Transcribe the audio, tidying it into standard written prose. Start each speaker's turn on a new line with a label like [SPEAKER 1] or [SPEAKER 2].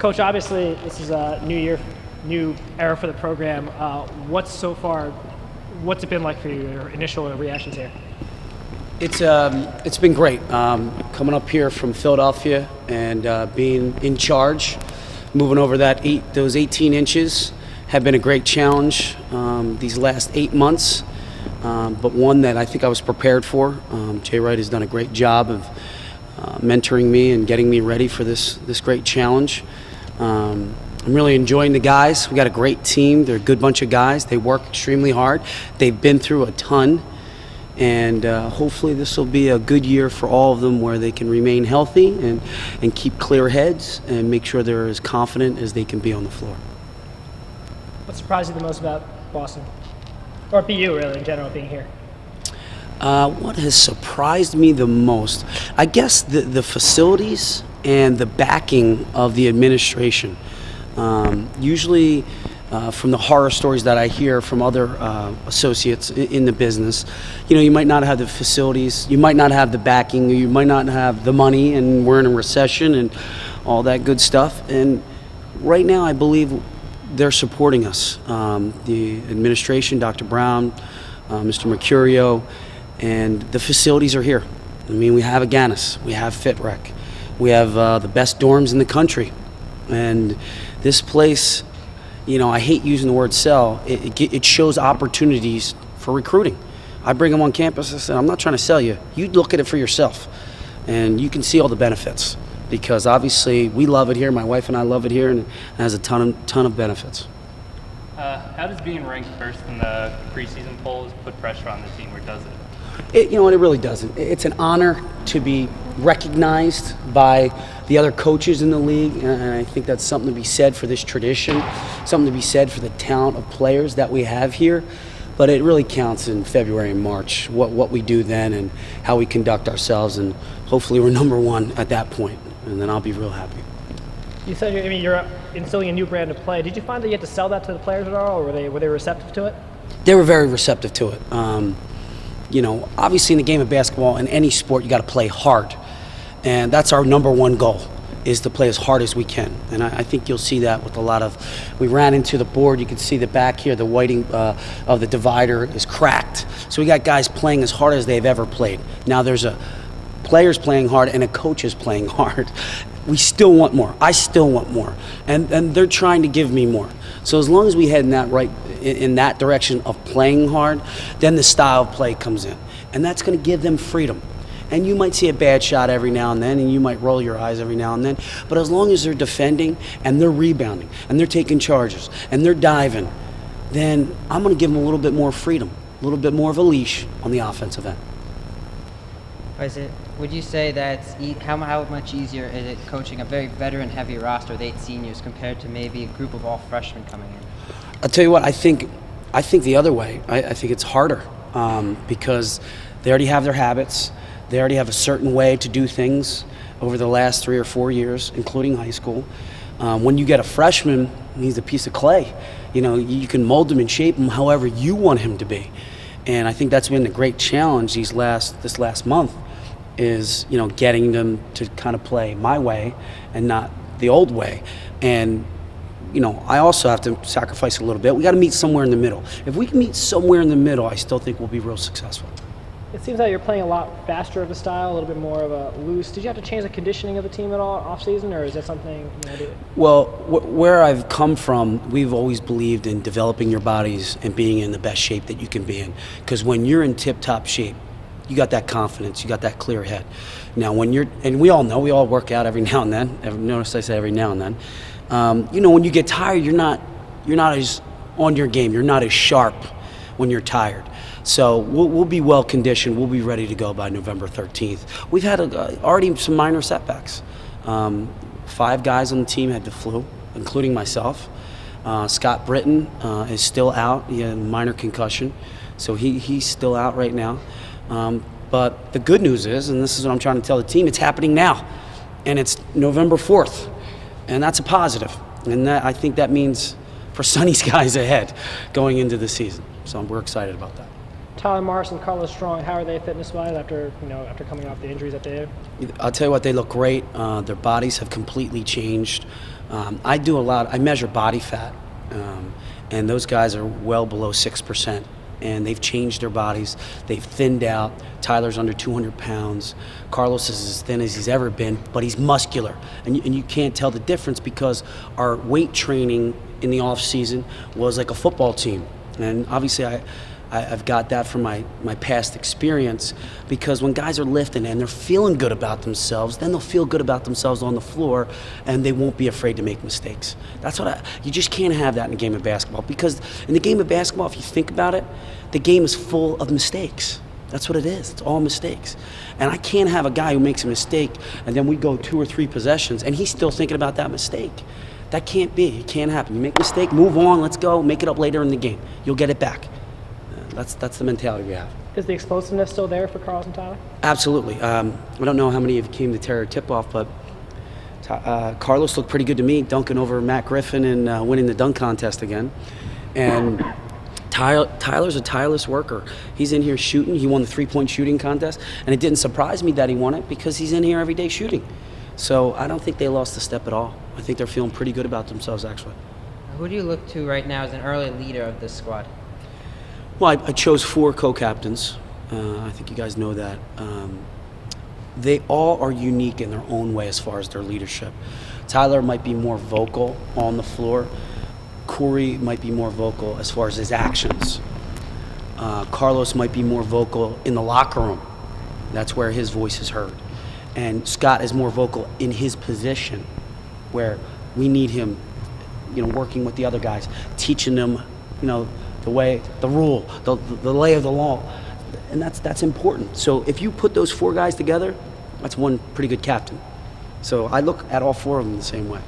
[SPEAKER 1] Coach, obviously this is a new year, new era for the program. What's it been like for you, your initial reactions here?
[SPEAKER 2] It's been great. Coming up here from Philadelphia and being in charge, moving over those 18 inches have been a great challenge these last 8 months, but one that I think I was prepared for. Jay Wright has done a great job of mentoring me and getting me ready for this great challenge. I'm really enjoying the guys. We got a great team. They're a good bunch of guys. They work extremely hard. They've been through a ton, and hopefully this will be a good year for all of them where they can remain healthy and keep clear heads and make sure they're as confident as they can be on the floor.
[SPEAKER 1] What surprised you the most about Boston? Or BU, really, in general, being here?
[SPEAKER 2] What has surprised me the most? I guess the facilities and the backing of the administration. Usually from the horror stories that I hear from other associates in the business, you might not have the facilities, you might not have the backing, you might not have the money, and we're in a recession and all that good stuff. And right now I believe they're supporting us. The administration, Dr. Brown, Mr. Mercurio, and the facilities are here. I mean, we have Aganis, we have FitRec, we have the best dorms in the country. And this place, I hate using the word sell, it shows opportunities for recruiting. I bring them on campus, I said, I'm not trying to sell you. You look at it for yourself, and you can see all the benefits. Because obviously we love it here, my wife and I love it here, and it has a ton of benefits.
[SPEAKER 3] How does being ranked first in the preseason polls put pressure on the team, or does it?
[SPEAKER 2] It really doesn't. It's an honor to be recognized by the other coaches in the league, and I think that's something to be said for this tradition, something to be said for the talent of players that we have here. But it really counts in February and March, what we do then and how we conduct ourselves, and hopefully we're number one at that point, and then I'll be real happy.
[SPEAKER 1] You said you're instilling a new brand of play. Did you find that you had to sell that to the players at all, or were they receptive to it?
[SPEAKER 2] They were very receptive to it. Obviously in the game of basketball, in any sport, you got to play hard. And that's our number one goal, is to play as hard as we can. And I think you'll see that with a lot of, we ran into the board, you can see the back here, the whiting of the divider is cracked. So we got guys playing as hard as they've ever played. Now there's players playing hard and a coach is playing hard. We still want more. I still want more. And they're trying to give me more. So as long as we head in that direction of playing hard, then the style of play comes in. And that's going to give them freedom. And you might see a bad shot every now and then, and you might roll your eyes every now and then. But as long as they're defending and they're rebounding and they're taking charges and they're diving, then I'm going to give them a little bit more freedom, a little bit more of a leash on the offensive end.
[SPEAKER 4] Would you say that how much easier is it coaching a very veteran-heavy roster with 8 seniors compared to maybe a group of all freshmen coming in?
[SPEAKER 2] I'll tell you what, I think the other way. I think it's harder because they already have their habits. They already have a certain way to do things over the last 3 or 4 years, including high school. When you get a freshman, he's a piece of clay. You can mold him and shape him however you want him to be. And I think that's been the great challenge this last month is, getting them to kind of play my way and not the old way. And, I also have to sacrifice a little bit. We got to meet somewhere in the middle. If we can meet somewhere in the middle, I still think we'll be real successful.
[SPEAKER 1] It seems like you're playing a lot faster of a style, a little bit more of a loose. Did you have to change the conditioning of the team at all off-season, or is that something
[SPEAKER 2] Well, where I've come from, we've always believed in developing your bodies and being in the best shape that you can be in. Because when you're in tip-top shape, you got that confidence, you got that clear head. Now, and we all know, we all work out every now and then. Notice I say every now and then. When you get tired, you're not as on your game. You're not as sharp when you're tired. So we'll be well conditioned. We'll be ready to go by November 13th. We've had already some minor setbacks. 5 guys on the team had the flu, including myself. Scott Britton is still out. He had a minor concussion, so he's still out right now. But the good news is, and this is what I'm trying to tell the team, it's happening now, and it's November 4th, and that's a positive. And I think that means for sunny skies ahead going into the season. So we're excited about that.
[SPEAKER 1] Tyler Morrison, Carlos Strong, how are they fitness-wise after coming off the injuries that they had?
[SPEAKER 2] I'll tell you what, they look great. Their bodies have completely changed. I measure body fat, and those guys are well below 6%. And they've changed their bodies. They've thinned out. Tyler's under 200 pounds. Carlos is as thin as he's ever been, but he's muscular. And you can't tell the difference because our weight training in the off season was like a football team. And obviously I've got that from my past experience, because when guys are lifting and they're feeling good about themselves, then they'll feel good about themselves on the floor, and they won't be afraid to make mistakes. That's you just can't have that in a game of basketball, because in the game of basketball, if you think about it, the game is full of mistakes. That's what it is. It's all mistakes. And I can't have a guy who makes a mistake and then we go 2 or 3 possessions and he's still thinking about that mistake. That can't be. It can't happen. You make a mistake, move on, let's go, make it up later in the game. You'll get it back. That's the mentality we have.
[SPEAKER 1] Is the explosiveness still there for Carlos and Tyler?
[SPEAKER 2] Absolutely. I don't know how many of you came to Terror Tip-Off, but Carlos looked pretty good to me, dunking over Matt Griffin and winning the dunk contest again. And Tyler's a tireless worker. He's in here shooting. He won the 3-point shooting contest, and it didn't surprise me that he won it because he's in here every day shooting. So I don't think they lost a step at all. I think they're feeling pretty good about themselves, actually.
[SPEAKER 4] Who do you look to right now as an early leader of this squad?
[SPEAKER 2] Well, I chose 4 co-captains. I think you guys know that. They all are unique in their own way as far as their leadership. Tyler might be more vocal on the floor. Corey might be more vocal as far as his actions. Carlos might be more vocal in the locker room. That's where his voice is heard. And Scott is more vocal in his position, where we need him, working with the other guys, teaching them, the way, the rule, the lay of the law, and that's important. So if you put those 4 guys together, that's one pretty good captain. So I look at all 4 of them the same way.